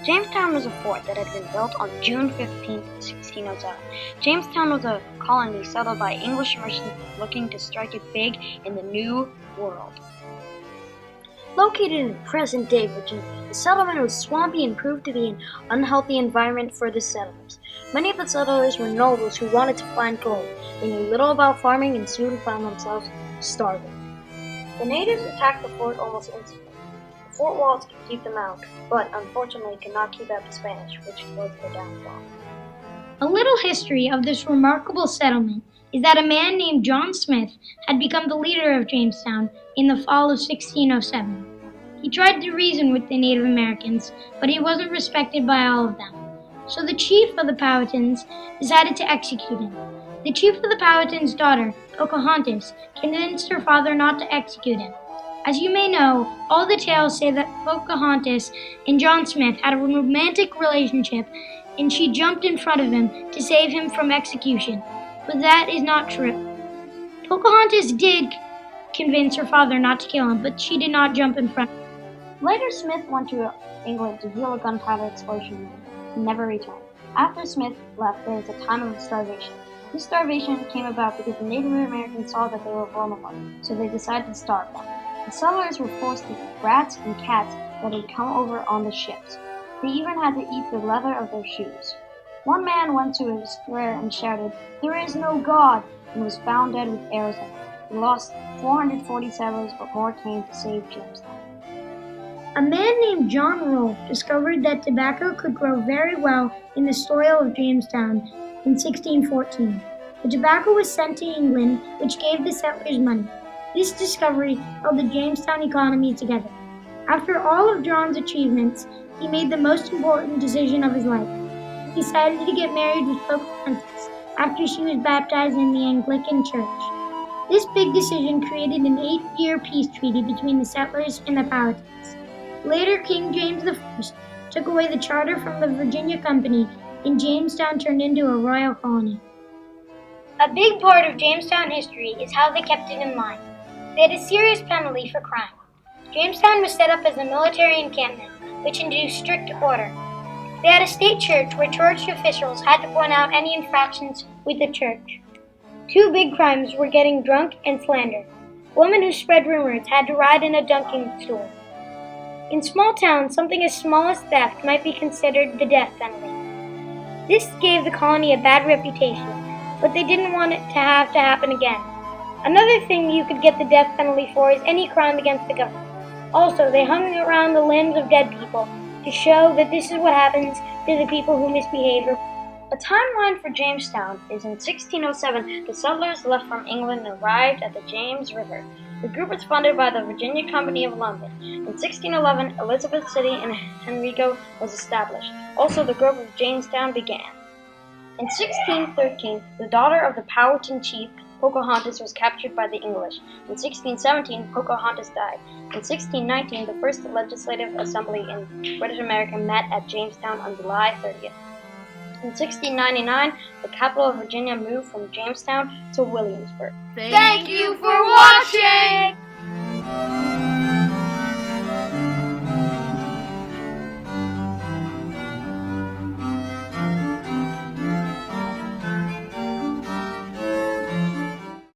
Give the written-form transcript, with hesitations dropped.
Jamestown was a fort that had been built on June 15, 1607. Jamestown was a colony settled by English merchants looking to strike it big in the New World. Located in present-day Virginia, the settlement was swampy and proved to be an unhealthy environment for the settlers. Many of the settlers were nobles who wanted to find gold. They knew little about farming and soon found themselves starving. The natives attacked the fort almost instantly. The fort walls could keep them out, but unfortunately could not keep out the Spanish, which was their downfall. A little history of this remarkable settlement is that a man named John Smith had become the leader of Jamestown in the fall of 1607. He tried to reason with the Native Americans, but he wasn't respected by all of them. So the chief of the Powhatans decided to execute him. The chief of the Powhatan's daughter, Pocahontas, convinced her father not to execute him. As you may know, all the tales say that Pocahontas and John Smith had a romantic relationship and she jumped in front of him to save him from execution. But that is not true. Pocahontas did convince her father not to kill him, but she did not jump in front. Later, Smith went to England to heal a gunpowder explosion and never returned. After Smith left, there was a time of starvation. This starvation came about because the Native Americans saw that they were vulnerable, so they decided to starve them. The settlers were forced to eat rats and cats that had come over on the ships. They even had to eat the leather of their shoes. One man went to a square and shouted, "There is no God," and was found dead with arrows in him. He lost 440 settlers, but more came to save Jamestown. A man named John Rolfe discovered that tobacco could grow very well in the soil of Jamestown in 1614. The tobacco was sent to England, which gave the settlers money. This discovery held the Jamestown economy together. After all of John's achievements, he made the most important decision of his life. He decided to get married with Pocahontas after she was baptized in the Anglican Church. This big decision created an 8-year peace treaty between the settlers and the Powhatans. Later, King James I took away the charter from the Virginia Company, and Jamestown turned into a royal colony. A big part of Jamestown history is how they kept it in line. They had a serious penalty for crime. Jamestown was set up as a military encampment, which induced strict order. They had a state church where church officials had to point out any infractions with the church. 2 big crimes were getting drunk and slander. Women who spread rumors had to ride in a dunking stool. In small towns, something as small as theft might be considered the death penalty. This gave the colony a bad reputation, but they didn't want it to happen again. Another thing you could get the death penalty for is any crime against the government. Also, they hung around the limbs of dead people to show that this is what happens to the people who misbehave. A timeline for Jamestown is in 1607, the settlers left from England and arrived at the James River. The group was funded by the Virginia Company of London. In 1611, Elizabeth City in Henrico was established. Also, the growth of Jamestown began. In 1613, the daughter of the Powhatan chief, Pocahontas, was captured by the English. In 1617, Pocahontas died. In 1619, the first legislative assembly in British America met at Jamestown on July 30th. In 1699, the capital of Virginia moved from Jamestown to Williamsburg. Thank you for watching!